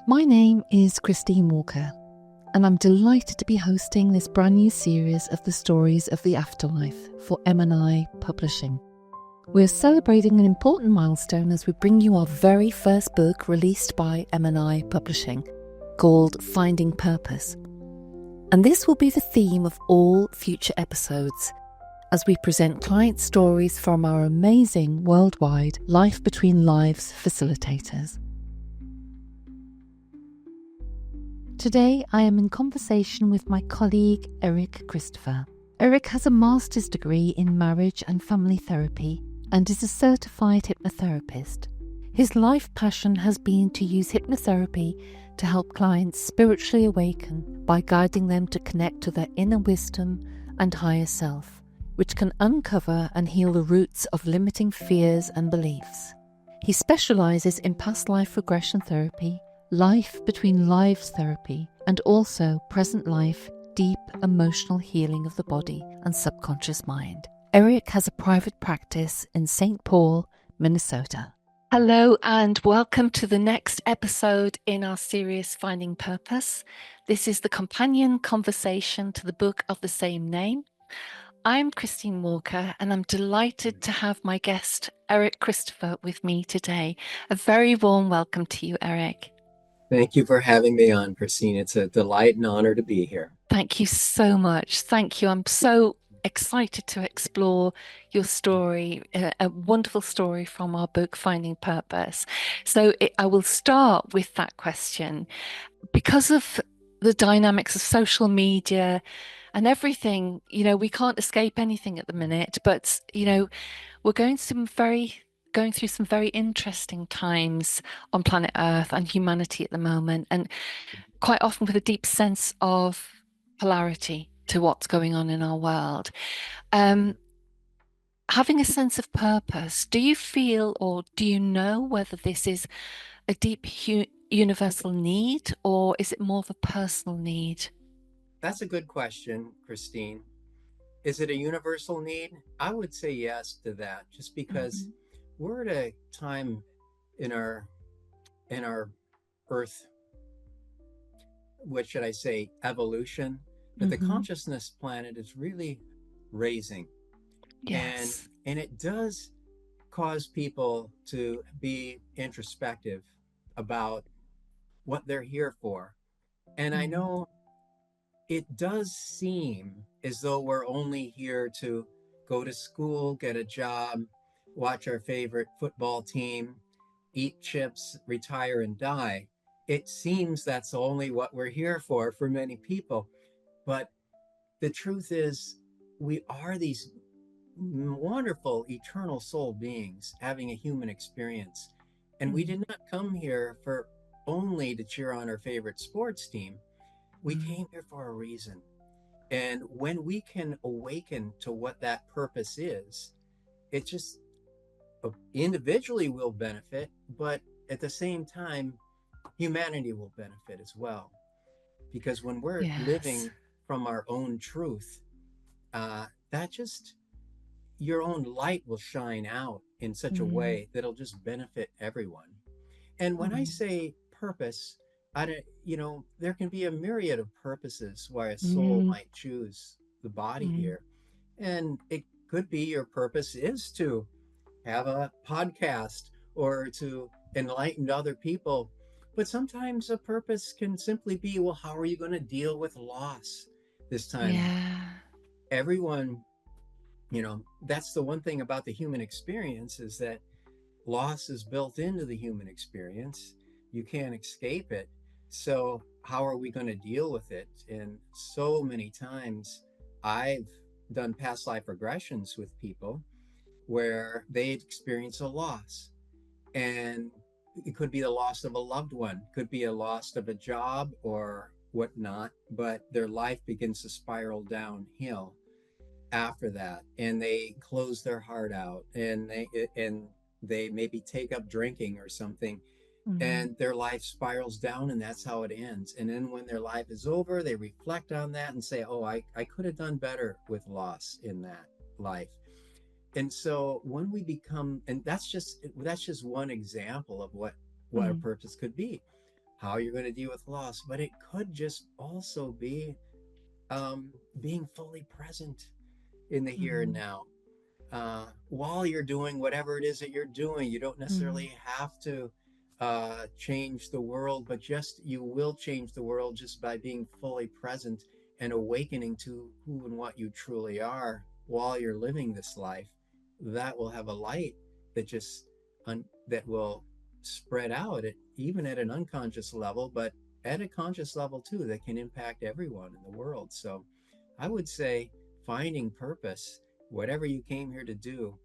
My name is Christine Walker, and I'm delighted to be hosting this brand new series of the stories of the afterlife for MNI Publishing. We're celebrating an important milestone as we bring you our very first book released by MNI Publishing, called Finding Purpose. And this will be the theme of all future episodes, as we present client stories from our amazing worldwide Life Between Lives facilitators. Today, I am in conversation with my colleague, Eric Christopher. Eric has a master's degree in marriage and family therapy and is a certified hypnotherapist. His life passion has been to use hypnotherapy to help clients spiritually awaken by guiding them to connect to their inner wisdom and higher self, which can uncover and heal the roots of limiting fears and beliefs. He specializes in past life regression therapy, life between lives therapy, and also present life, deep emotional healing of the body and subconscious mind. Eric has a private practice in St. Paul, Minnesota. Hello and welcome to the next episode in our series Finding Purpose. This is the companion conversation to the book of the same name. I'm Christine Walker, and I'm delighted to have my guest, Eric Christopher, with me today. A very warm welcome to you, Eric. Thank you for having me on, Christine. It's a delight and honor to be here. Thank you so much. Thank you. I'm so excited to explore your story, a wonderful story from our book, Finding Purpose. So I will start with that question. Because of the dynamics of social media and everything, we can't escape anything at the minute, but, we're going through some very interesting times on planet Earth and humanity at the moment, and quite often with a deep sense of polarity to what's going on in our world. Having a sense of purpose, do you feel or do you know whether this is a deep universal need, or is it more of a personal need? That's a good question, Christine. Is it a universal need? I would say yes to that, just because we're at a time in our Earth, what should I say, evolution, that the consciousness planet is really raising. Yes. And it does cause people to be introspective about what they're here for. And I know it does seem as though we're only here to go to school, get a job, watch our favorite football team, eat chips, retire, and die. It seems that's only what we're here for many people. But the truth is, we are these wonderful eternal soul beings having a human experience. And we did not come here for only to cheer on our favorite sports team. We came here for a reason. And when we can awaken to what that purpose is, it just individually will benefit, but at the same time, humanity will benefit as well. Because when we're living from our own truth, that just, your own light will shine out in such a way that'll just benefit everyone. And when I say purpose, there can be a myriad of purposes why a soul might choose the body here. And it could be your purpose is to have a podcast or to enlighten other people. But sometimes a purpose can simply be, well, how are you going to deal with loss this time? Yeah. Everyone, that's the one thing about the human experience, is that loss is built into the human experience. You can't escape it. So how are we going to deal with it? And so many times I've done past life regressions with people where they experience a loss, and it could be the loss of a loved one, could be a loss of a job or whatnot, but their life begins to spiral downhill after that, and they close their heart out, and they maybe take up drinking or something, and their life spirals down, and that's how it ends. And then when their life is over, they reflect on that and say, oh, I could have done better with loss in that life. And so when we become, and that's just one example of what a purpose could be. how you're going to deal with loss, but it could just also be being fully present in the here and Mm, now. While you're doing whatever it is that you're doing, you don't mm. necessarily have to change the world, but just you will change the world just by being fully present and awakening to who and what you truly are while you're living this life. That will have a light that that will spread out even at an unconscious level, but at a conscious level too, that can impact everyone in the world. So I would say finding purpose, whatever you came here to do,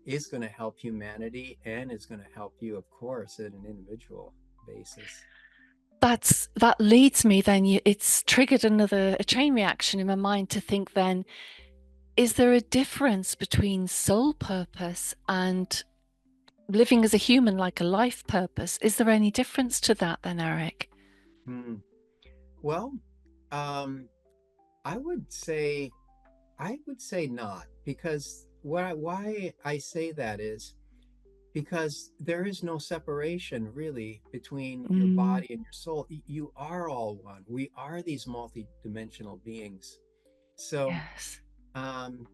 is going to help humanity, and it's going to help you, of course, at an individual basis. That leads me then, it's triggered a chain reaction in my mind to think then, is there a difference between soul purpose and living as a human, like a life purpose? Is there any difference to that then, Eric? Hmm. Well, um, I would say not, because why I say that is because there is no separation really between your Mm, body and your soul. You are all one. We are these multidimensional beings. So, yes. um,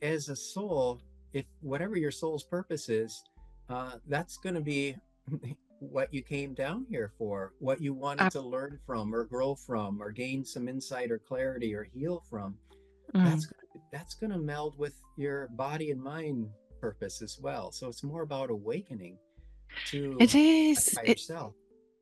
as a soul, if whatever your soul's purpose is, that's going to be what you came down here for, what you wanted Ab- to learn from, or grow from, or gain some insight or clarity, or heal from. mm. That's going to meld with your body and mind purpose as well. So it's more about awakening to It is. higher self.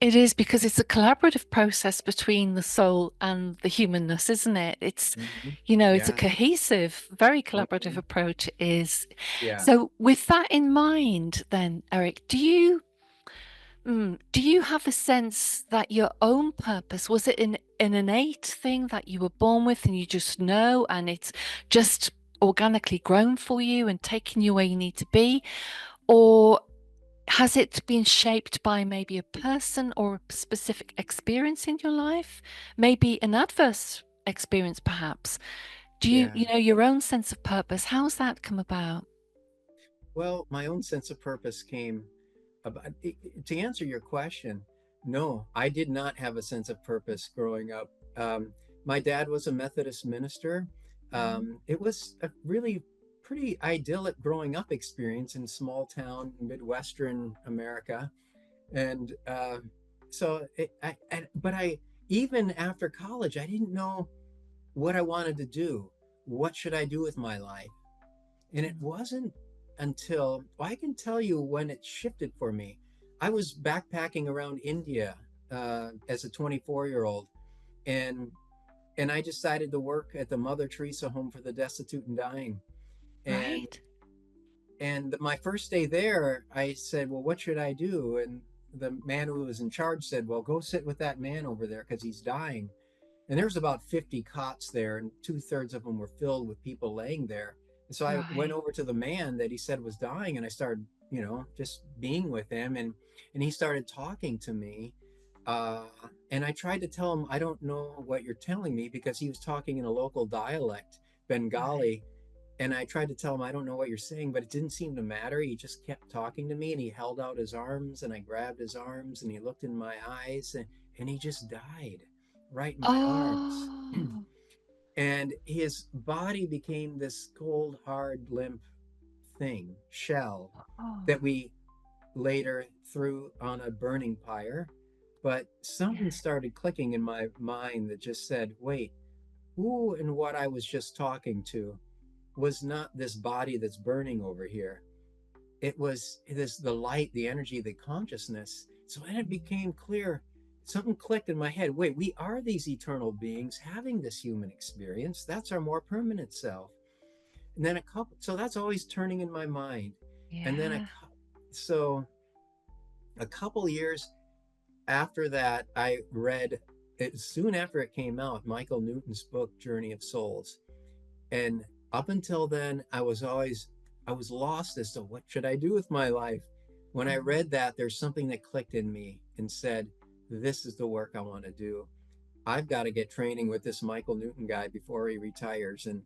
It is because it's a collaborative process between the soul and the humanness, isn't it? Hmm. It's a Yeah. cohesive, very collaborative Hmm. approach. It is. Yeah. So, with that in mind, then, Eric, do you have a sense that your own purpose was it an innate thing that you were born with and you just know, and it's just organically grown for you and taken you where you need to be? Or has it been shaped by maybe a person or a specific experience in your life? Maybe an adverse experience, perhaps. Do you, Yeah. you know, your own sense of purpose? How's that come about? Well, my own sense of purpose came about, to answer your question. No, I did not have a sense of purpose growing up. My dad was a Methodist minister. Mm, It was a really pretty idyllic growing up experience in small town Midwestern America. And so, but even after college, I didn't know what I wanted to do. What should I do with my life? And it mm. wasn't until, well, I can tell you when it shifted for me. I was backpacking around India as a 24-year-old, and I decided to work at the Mother Teresa Home for the Destitute and Dying. And Right? my first day there, I said, "Well, what should I do?" And the man who was in charge said, "Well, go sit with that man over there because he's dying." And there was about 50 cots there, and two-thirds of them were filled with people laying there. And so I went Right. over to the man that he said was dying, and I started, just being with him, and he started talking to me. Uh, and I tried to tell him, I don't know what you're telling me, because he was talking in a local dialect, Right. Bengali. And I tried to tell him, I don't know what you're saying, but it didn't seem to matter. He just kept talking to me, and he held out his arms, and I grabbed his arms, and he looked in my eyes, and he just died right in my arms. Oh, And his body became this cold, hard, limp shell oh, that we later threw on a burning pyre. But something yeah. started clicking in my mind that just said, wait, who and what I was just talking to was not this body that's burning over here. It was the light, the energy, the consciousness. So then it Mm, became clear. Something clicked in my head. Wait, we are these eternal beings having this human experience. That's our more permanent self. And then so that's always turning in my mind. And then yeah. so a couple years after that, I read it soon after it came out, Michael Newton's book, Journey of Souls. And up until then, I was lost as to what should I do with my life. When I Mm, read that, there's something that clicked in me and said, this is the work I want to do. I've got to get training with this Michael Newton guy before he retires. And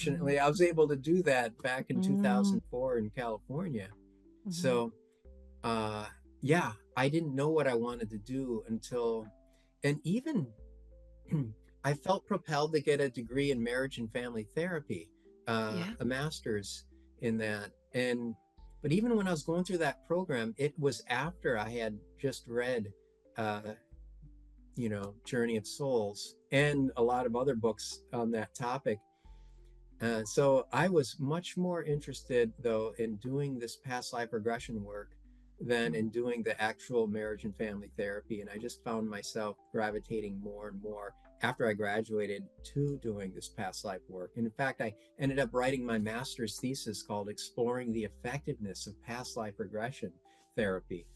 mm, fortunately, I was able to do that back in mm, 2004 in California. mhm. So uh, yeah, I didn't know what I wanted to do until, and even I felt propelled to get a degree in marriage and family therapy, Yeah. a master's in that. And but even when I was going through that program, it was after I had just read, uh, Journey of Souls and a lot of other books on that topic. So I was much more interested, though, in doing this past life regression work than in doing the actual marriage and family therapy. And I just found myself gravitating more and more after I graduated to doing this past life work. And in fact, I ended up writing my master's thesis called Exploring the Effectiveness of Past Life Regression Therapy.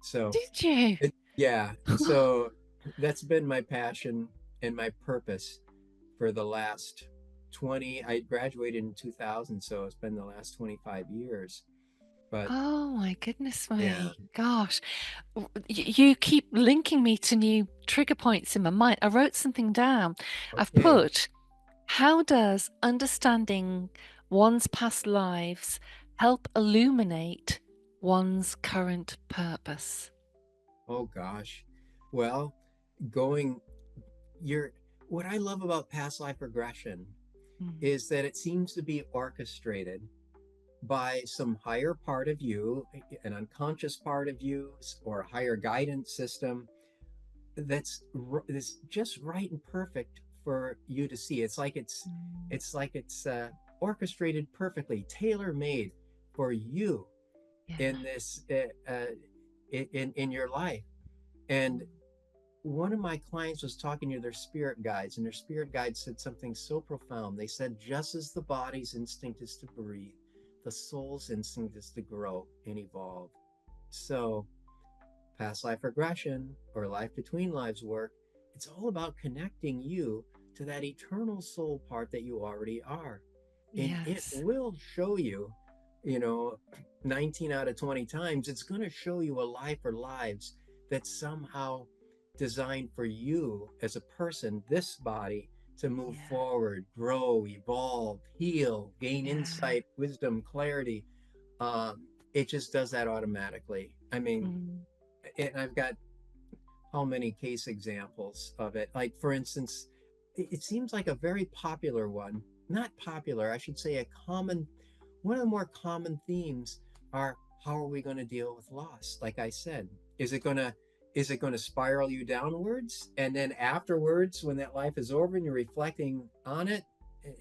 So, Did you? yeah, so that's been my passion and my purpose for the last 20. I graduated in 2000, so it's been the last 25 years. But Oh my goodness yeah, me. Gosh. You keep linking me to new trigger points in my mind. I wrote something down. I've okay. put, how does understanding one's past lives help illuminate one's current purpose? Oh gosh. Well, going you're what I love about past life regression Mm. is that it seems to be orchestrated by some higher part of you, an unconscious part of you, or a higher guidance system that's just right and perfect for you to see. Mm. It's orchestrated perfectly, tailor made for you Yeah. in this in your life. And Mm. one of my clients was talking to their spirit guides, and their spirit guides said something so profound. They said, just as the body's instinct is to breathe, the soul's instinct is to grow and evolve. So past life regression or life between lives work, it's all about connecting you to that eternal soul part that you already are. And it Yes. will show you, you know, 19 out of 20 times, it's going to show you a life or lives that's somehow designed for you as a person, this body, to move Yeah. forward, grow, evolve, heal, gain Yeah. insight, wisdom, clarity. It just does that automatically. I mean, Mm. and I've got how many case examples of it. Like, for instance, it seems like a very popular one, not popular, I should say, one of the more common themes are how are we going to deal with loss? Like I said, is it going to is it going to spiral you downwards, and then afterwards when that life is over and you're reflecting on it,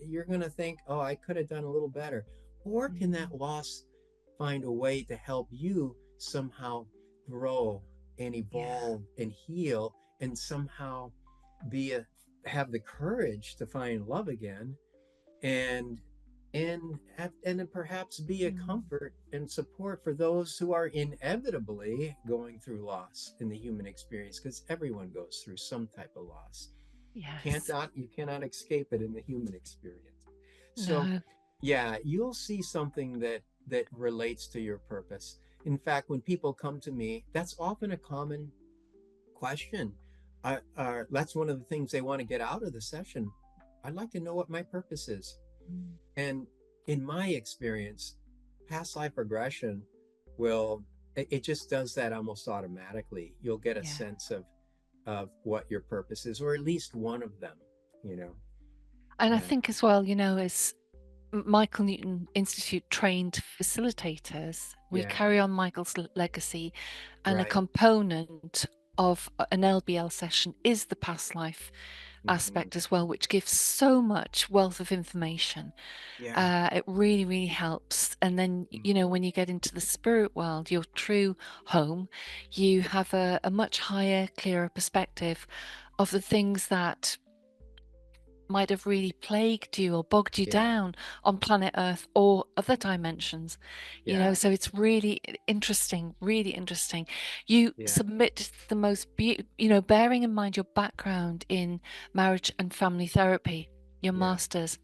you're going to think, oh, I could have done a little better? Or can that Mm. loss find a way to help you somehow grow and Yeah. evolve and heal, and somehow be a have the courage to find love again, and and then perhaps be a Mm. comfort and support for those who are inevitably going through loss in the human experience, because everyone goes through some type of loss. Yes. You cannot escape it in the human experience. So No. yeah, you'll see something that relates to your purpose. In fact, when people come to me, that's often a common question. That's one of the things they want to get out of the session. I'd like to know what my purpose is. Mm. And in my experience, past life regression will it just does that almost automatically. You'll get a Yeah. sense of what your purpose is, or at least one of them, you know. And I Yeah. think as well, as Michael Newton Institute trained facilitators, we Yeah. carry on Michael's legacy, and a Right. component of an LBL session is the past life Mm-hmm. aspect as well, which gives so much wealth of information. Yeah. It really, really helps. And then, Mm-hmm. when you get into the spirit world, your true home, you have a much higher, clearer perspective of the things that might have really plagued you or bogged you Yeah. down on planet Earth or other dimensions. Yeah. So it's really interesting, really interesting. You Yeah. submit the most bearing in mind your background in marriage and family therapy, your Yeah. masters.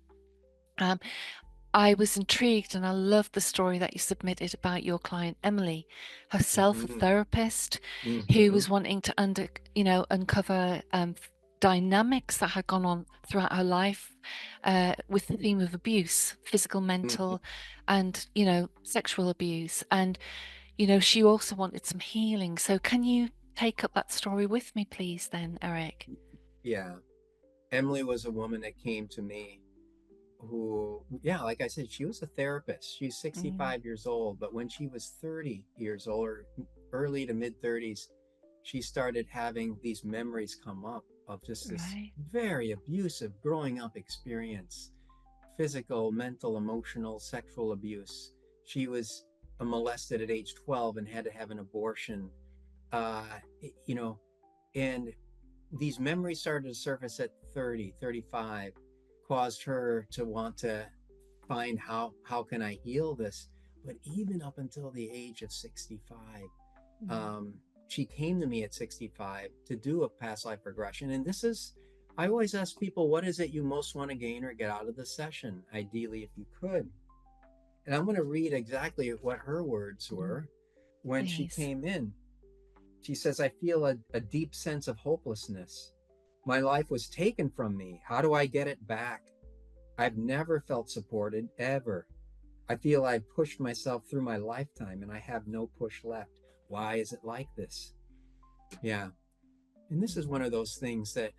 um, I was intrigued, and I loved the story that you submitted about your client Emily, herself a Mm-hmm. therapist who Mm-hmm. was wanting to uncover dynamics that had gone on throughout her life, with the theme of abuse, physical, Mm-hmm. mental, and sexual abuse. And she also wanted some healing. So can you take up that story with me, please, then, Eric? Yeah. Emily was a woman that came to me who, yeah, like I said, she was a therapist. She's Mm, 65 years old, but when she was 30 years old, or early to mid 30s, she started having these memories come up of just this right. very abusive growing up experience, physical, mental, emotional, sexual abuse. She was molested at age 12 and had to have an abortion. Uh, you know, and these memories started to surface at 30, 35, caused her to want to find how can I heal this. But even up until the age of 65, Mm, um, she came to me at 65 to do a past life regression. And this is, I always ask people, what is it you most want to gain or get out of the session, ideally, if you could. And I'm going to read exactly what her words mm, were when she please. came in. She says, I feel a deep sense of hopelessness. My life was taken from me. How do I get it back? I've never felt supported, ever. I feel I've pushed myself through my lifetime and I have no push left. Why is it like this? Yeah. And this is one of those things that,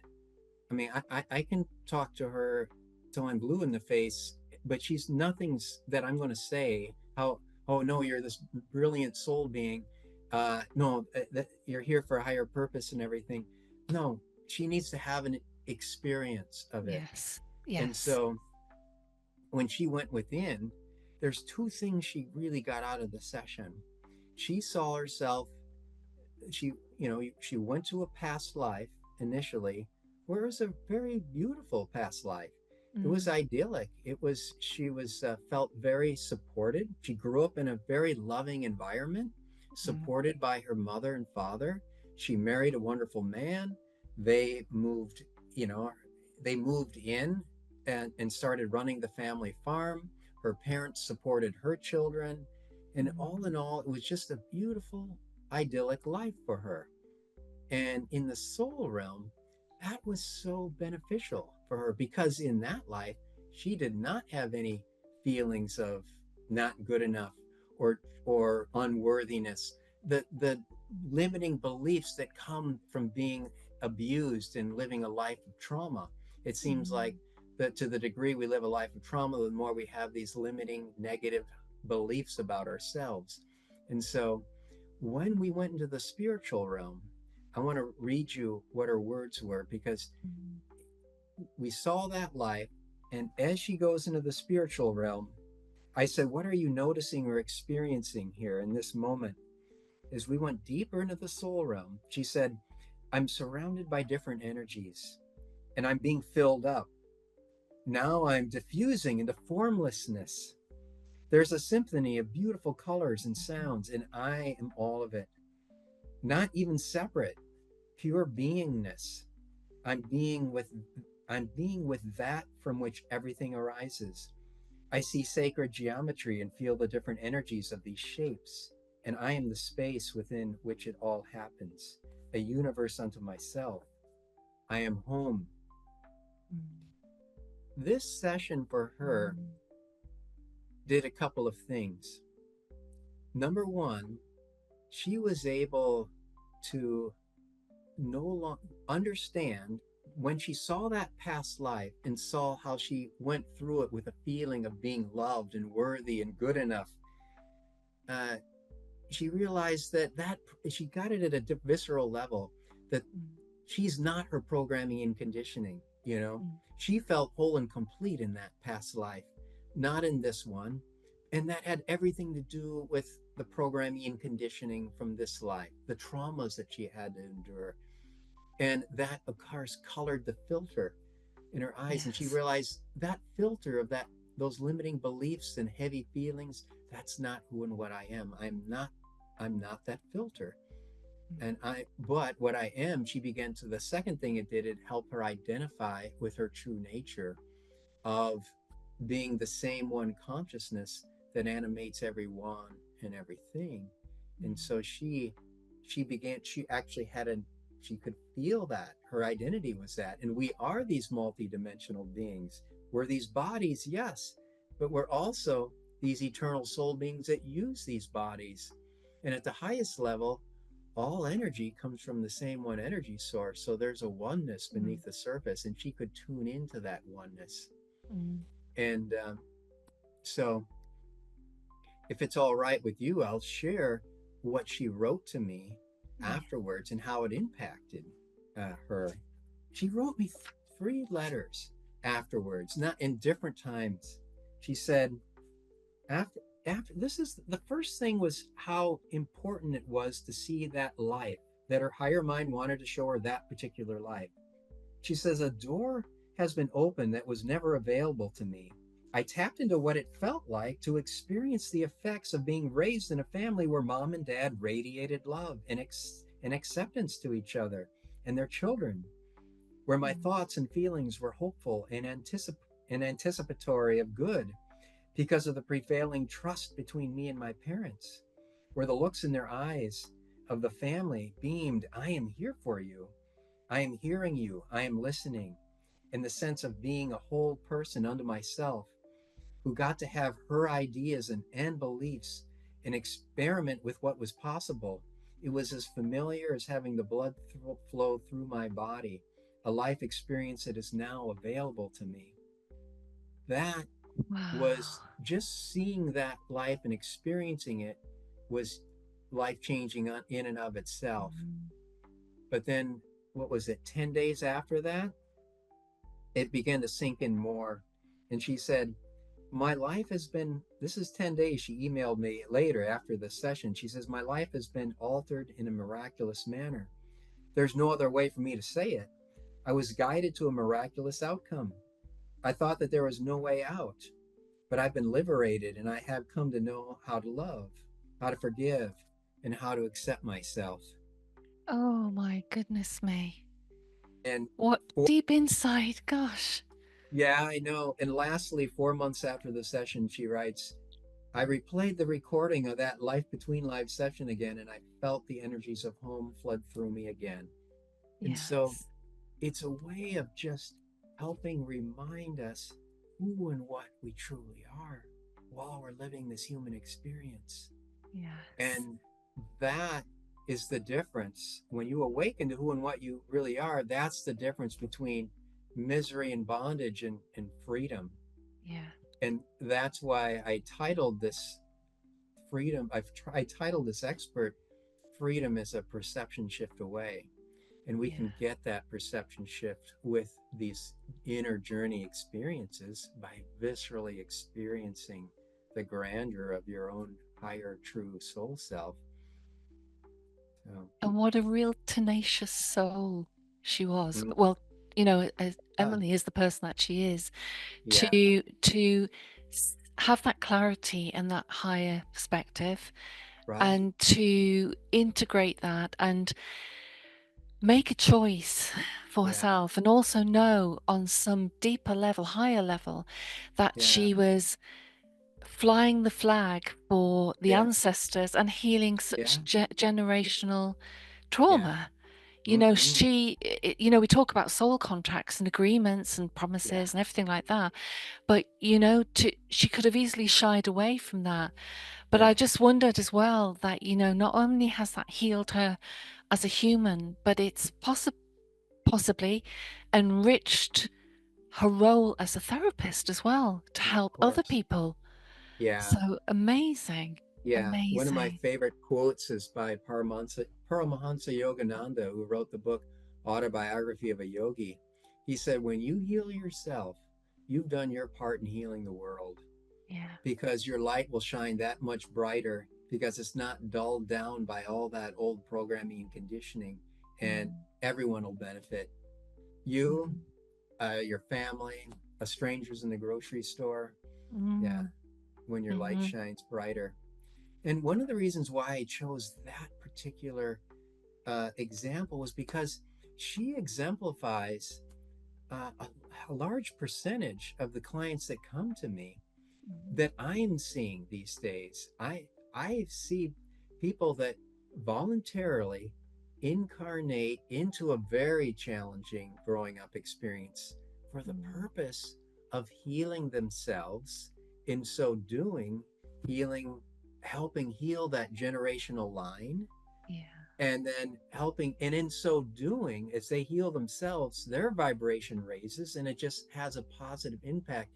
I mean, I can talk to her till I'm blue in the face, but she's nothing's that I'm going to say, how, oh, no, you're this brilliant soul being. No, that you're here for a higher purpose and everything. No, she needs to have an experience of it. Yes. And Yes. so when she went within, there's two things she really got out of the session. She saw herself, she went to a past life initially where it was a very beautiful past life. It was Mm, idyllic. She was felt very supported. She grew up in a very loving environment, mm, supported by her mother and father. She married a wonderful man. They moved, you know they moved in and started running the family farm. Her parents supported her children, and mm, all in all, it was just a beautiful idyllic life for her. And in the soul realm, that was so beneficial for her because in that life, she did not have any feelings of not good enough or unworthiness. The limiting beliefs that come from being abused and living a life of trauma. It seems like mm, that to the degree we live a life of trauma, the more we have these limiting negative beliefs about ourselves. And so when we went into the spiritual realm, I want to read you what her words were because mm, we saw that life. And as she goes into the spiritual realm, I said, what are you noticing or experiencing here in this moment? As we went deeper into the soul realm, she said, I'm surrounded by different energies and I'm being filled up. Now I'm diffusing into formlessness. There's a symphony of beautiful colors and sounds, and I am all of it, not even separate, pure beingness. I'm being with I'm being with that from which everything arises. I see sacred geometry and feel the different energies of these shapes, and I am the space within which it all happens, a universe unto myself. I am home. mm, This session for her mm, did a couple of things. Number one, she was able to no longer understand when she saw that past life and saw how she went through it with a feeling of being loved and worthy and good enough. uh, she realized that she got it at a visceral level that mm, she's not her programming and conditioning. mm, She felt whole and complete in that past life, not in this one. And that had everything to do with the programming and conditioning from this life, the traumas that she had to endure. And that, of course, colored the filter in her eyes. And she yes. realized that filter of those limiting beliefs and heavy feelings, that's not who and what I am. I'm not that filter. Mm, But what I am, she began to, the second thing it did, it helped her identify with her true nature of being the same one consciousness that animates everyone and everything. And mm, so she actually she could feel that her identity was that. And we are these multidimensional beings. We're these bodies, yes, but we're also these eternal soul beings that use these bodies. And at the highest level, all energy comes from the same one energy source. So there's a oneness Mm. beneath the surface, and she could tune into that oneness. Mm. And so, if it's all right with you, I'll share what she wrote to me Yeah. afterwards and how it impacted her. She wrote me 3 letters afterwards, not in different times. She said, after this is the first thing was how important it was to see that life that her higher mind wanted to show her that particular life. She says, a door has been opened that was never available to me. I tapped into what it felt like to experience the effects of being raised in a family where mom and dad radiated love and acceptance to each other and their children, where my Mm. thoughts and feelings were hopeful and anticipatory of good because of the prevailing trust between me and my parents, where the looks in their eyes of the family beamed, I am here for you. I am hearing you. I am listening. In the sense of being a whole person unto myself who got to have her ideas and beliefs and experiment with what was possible. It was as familiar as having the blood flow through my body, a life experience that is now available to me. That Wow. was just seeing that life and experiencing it was life changing in and of itself. Mm. But then, what was it, 10 days after that? It began to sink in more. And she said, my life has been, this is 10 days. She emailed me later after the session. She says, my life has been altered in a miraculous manner. There's no other way for me to say it. I was guided to a miraculous outcome. I thought that there was no way out, but I've been liberated and I have come to know how to love, how to forgive, and how to accept myself. Oh my goodness me. And What for, deep insight. Gosh. yeah, I know. And lastly, 4 months after the session, she writes, I replayed the recording of that Life Between Lives session again, and I felt the energies of home flood through me again. And so Yes. it's a way of just helping remind us who and what we truly are while we're living this human experience. Yes. And that is the difference. When you awaken to who and what you really are, that's the difference between misery and bondage and freedom. Yeah. And that's why I titled this freedom. I titled this expert, Freedom is a Perception Shift Away. And we Yeah. can get that perception shift with these inner journey experiences by viscerally experiencing the grandeur of your own higher true soul self. So, And what a real tenacious soul she was. mm, Well, as uh, Emily is the person that she is, yeah, to have that clarity and that higher perspective, right. and to integrate that and make a choice for Yeah, herself, and also know on some deeper level, higher level, that yeah, she was flying the flag for the yeah, ancestors and healing yeah, such generational yeah. trauma. Mm-hmm. We talk about soul contracts and agreements and Yeah, promises and everything like that, but she could have easily shied away from that. But yeah, I just wondered as well that, not only has that healed her as a human, but it's possibly enriched her role as a therapist as well to of help other course. people. Yeah, So amazing, yeah. One of my amazing. favorite quotes is by Paramahansa Yogananda, who wrote the book Autobiography of a Yogi. He said, when you heal yourself, you've done your part in healing the world Yeah. because your light will shine that much brighter because it's not dulled down by all that old programming and conditioning, and Mm, everyone will benefit. You, mm, your family, strangers in the grocery store. Yeah, mm, when your light mhm, shines brighter. And one of the reasons why I chose that particular example was because she exemplifies a large percentage of the clients that come to me mhm, that I'm seeing these days. I see people that voluntarily incarnate into a very challenging growing up experience for the mm, purpose of healing themselves. In so doing, healing helping heal that generational line, Yeah. and then helping, and in so doing, as they heal themselves, their vibration raises, and it just has a positive impact.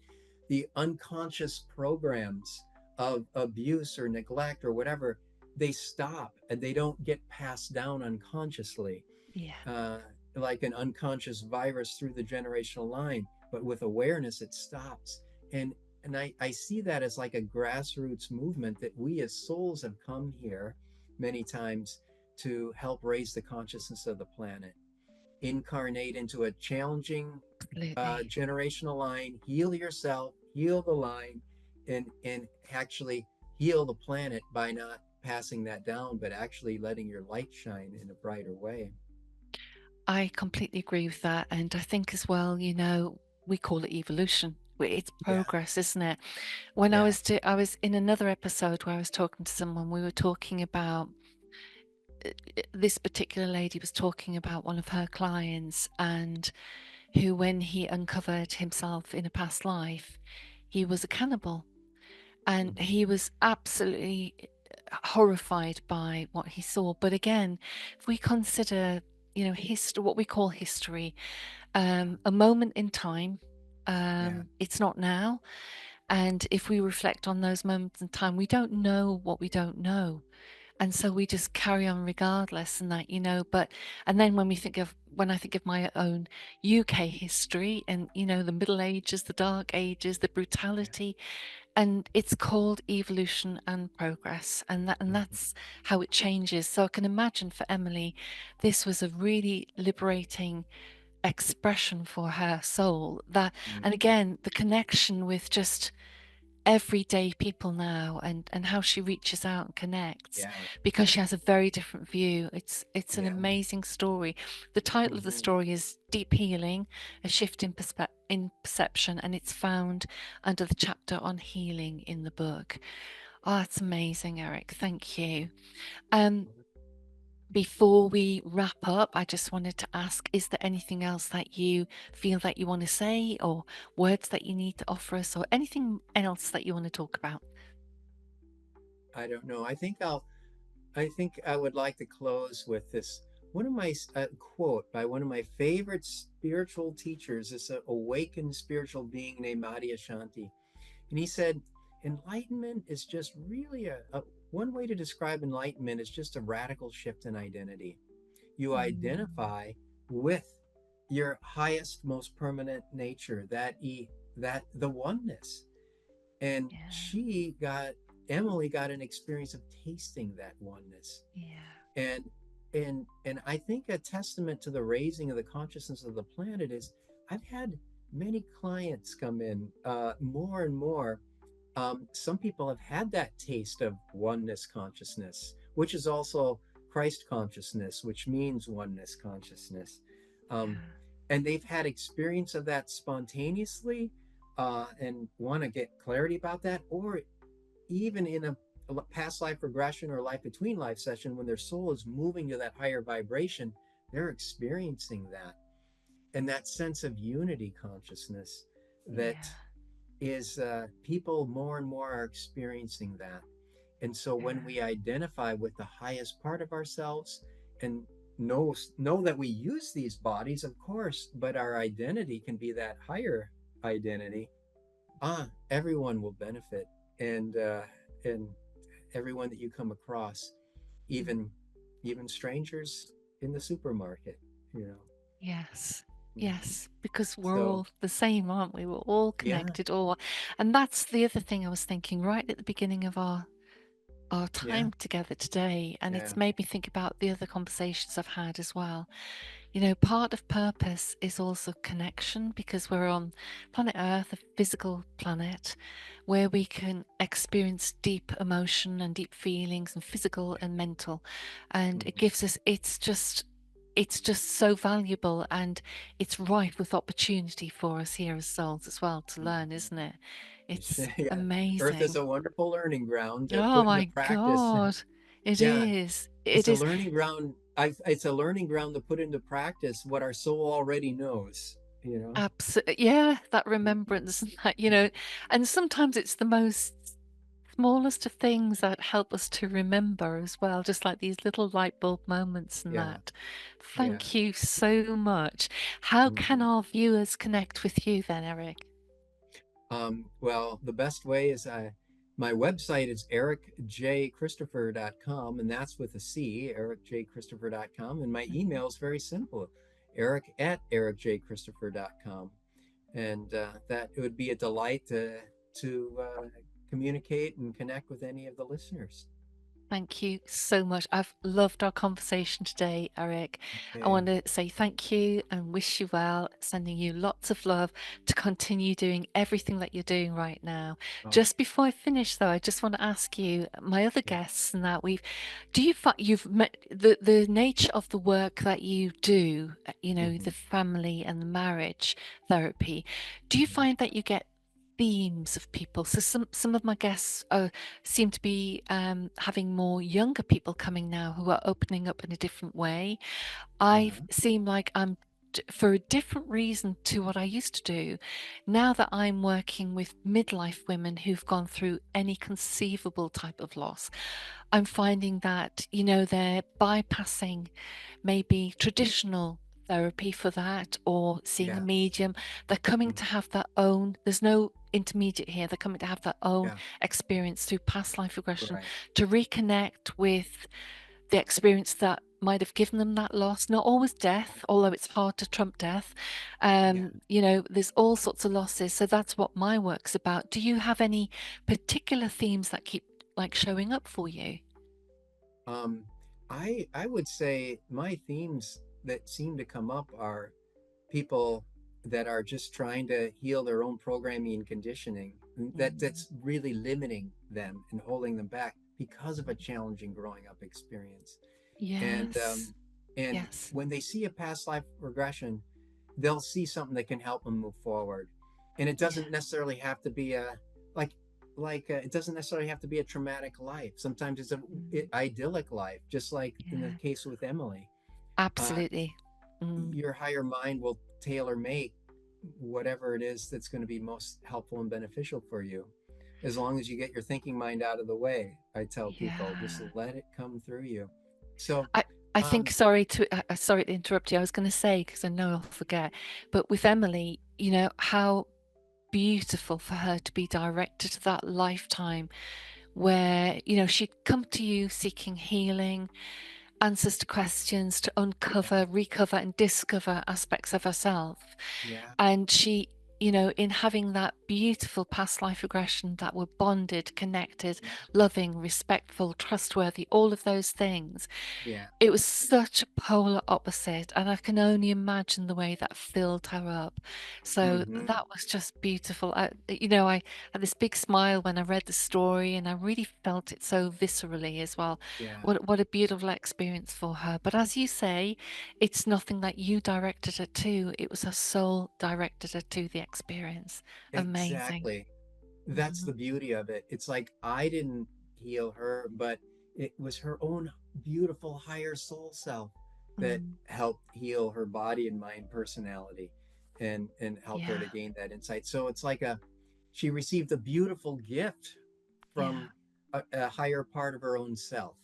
The unconscious programs of abuse or neglect or whatever, they stop and they don't get passed down unconsciously, Yeah. uh, like an unconscious virus through the generational line. But with awareness, it stops. And I see that as like a grassroots movement that we as souls have come here many times to help raise the consciousness of the planet, incarnate into a challenging Absolutely. generational line, heal yourself, heal the line, and actually heal the planet by not passing that down, but actually letting your light shine in a brighter way. I completely agree with that. And I think as well, we call it evolution. It's Yeah, progress, isn't it? When yeah, I was in another episode where I was talking to someone, we were talking about this particular lady was talking about one of her clients and who, when he uncovered himself in a past life, he was a cannibal. And mm-hmm. he was absolutely horrified by what he saw. But again, if we consider, history, what we call history, a moment in time, Yeah, it's not now. And if we reflect on those moments in time, we don't know what we don't know. And so we just carry on regardless, and that, but, and then when I think of my own UK history and, the Middle Ages, the Dark Ages, the yeah, brutality, and it's called evolution and progress, and mm-hmm. that's how it changes. So I can imagine for Emily, this was a really liberating expression for her soul, that, and Mm-hmm. again, the connection with just everyday people now, and how she reaches out and connects, Yeah, because she has a very different view. It's an yeah, amazing story. The title of the mm-hmm. story is Deep Healing, a shift in perception, and it's found under the chapter on healing in the book. Oh, it's amazing, Eric. Thank you. um Before we wrap up, I just wanted to ask, is there anything else that you feel that you want to say, or words that you need to offer us, or anything else that you want to talk about? I don't know. I think I would like to close with this. One of my quote by one of my favorite spiritual teachers, this awakened spiritual being named Shanti, and he said, "Enlightenment is just really a one way to describe enlightenment is just a radical shift in identity. You Mm, identify with your highest, most permanent nature, that the oneness." And yeah, Emily got an experience of tasting that oneness. yeah, And and I think a testament to the raising of the consciousness of the planet is I've had many clients come in, more and more. Some people have had that taste of oneness consciousness, which is also Christ consciousness, which means oneness consciousness. Um, yeah, and they've had experience of that spontaneously, and want to get clarity about that, or even in a past life regression or life between life session, when their soul is moving to that higher vibration, they're experiencing that, and that sense of unity consciousness that yeah, is, people more and more are experiencing that. And so when yeah, we identify with the highest part of ourselves, and know that we use these bodies, of course, but our identity can be that higher identity, everyone will benefit. And everyone that you come across, mm, even strangers in the supermarket, you know. yes, Mhm. yes, because we're So all the same, aren't we? We're all yeah, connected, all, and that's the other thing I was thinking right at the beginning of our yeah, time together today, and yeah. it's made me think about the other conversations I've had as well. Part of purpose is also connection, because we're on planet Earth, a physical planet, where we can experience deep emotion and deep feelings, and physical and mental. And it Mhm. gives us, it's just so valuable, and it's rife with opportunity for us here as souls as well to learn, Mhm. isn't it? It's Yeah, Earth is amazing. a wonderful learning ground to Oh put into my practice. God. It Yeah, is. it's It a is. learning ground. It's a learning ground to put into practice what our soul already knows. You know. Absolutely. Yeah, that remembrance and that, and sometimes it's the most smallest of things that help us to remember as well, just like these little light bulb moments and Yeah, that. yeah. Thank you so much. How can Mhm. our viewers connect with you then, Eric? Well, the best way is my website is ericjchristopher.com, and that's with a C, ericjchristopher.com. And my email is very simple, eric@ericjchristopher.com. And that it would be a delight to communicate and connect with any of the listeners. Thank you so much. I've loved our conversation today, Eric. I want Okay. to say thank you and wish you well, sending you lots of love to continue doing everything that you're doing right now. Oh, Just before I finish, though, I just want to ask you, my other yeah. guests, and that do you find you've met the nature of the work that you do, the Hmm. family and the marriage therapy, do you find that you get themes of people? So some of my guests seem to be having more younger people coming now who are opening up in a different way. I Uh-huh. seem like for a different reason to what I used to do. Now that I'm working with midlife women who've gone through any conceivable type of loss, I'm finding that, they're bypassing maybe traditional therapy for that or seeing a Yeah. medium. They're coming Mm. to have their own, there's no intermediate here. They're coming to have their own Yeah. experience through past life regression Right. to reconnect with the experience that might have given them that loss. Not always death, although it's hard to trump death. Yeah. There's all sorts of losses. So that's what my work's about. Do you have any particular themes that keep like showing up for you? Um, I would say my themes that seem to come up are people that are just trying to heal their own programming and conditioning Mm. that's really limiting them and holding them back because of a challenging growing up experience. And Yes. and Yes. when they see a past life regression, they'll see something that can help them move forward. And it Yeah. doesn't necessarily have to be a like it doesn't necessarily have to be a traumatic life. Sometimes it's a Mm. idyllic life, just like in the Yeah. case with Emily. Uh, Absolutely. Mm. your higher mind will tailor make whatever it is that's going to be most helpful and beneficial for you. As long as you get your thinking mind out of the way, I tell people, just Yeah. let it come through you. So, I I think um, sorry to interrupt you. I was going to say because I know I'll forget, but with Emily, how beautiful for her to be directed to that lifetime where she'd come to you seeking healing, answers to questions, to yeah, uncover, recover, and discover aspects of herself. yeah, And she, in having that beautiful past life regression that were bonded, connected, yeah, loving, respectful, trustworthy, all of those things, yeah. it was such a polar opposite, and I can only imagine the way that filled her up. So Hmm. that was just beautiful. I had this big smile when I read the story, and I really felt it so viscerally as well. Yeah, What a beautiful experience for her. But as you say, it's nothing that you directed her to. It was her soul directed her to the experience. Amazing. exactly. That's Mhm. the beauty of it. It's like I didn't heal her, but it was her own beautiful higher soul self that Mm. helped heal her body and mind personality and helped her Yeah. to gain that insight. So it's like she received a beautiful gift Yeah. from a higher part of her own self.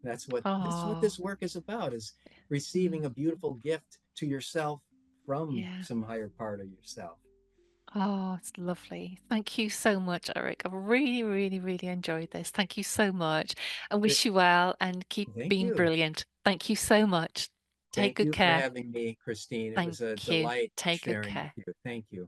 That's what Oh. this work is about, is receiving Mm. a beautiful gift to yourself from Yeah. some higher part of yourself. Oh, it's lovely. Thank you so much, Eric. I've really, really, really enjoyed this. Thank you so much. I It, wish you well and keep thank being you. brilliant. Thank you so much. Take Thank good you for care. having me, Christine. It Thank was a you. delight Take good sharing with care. you. Thank you.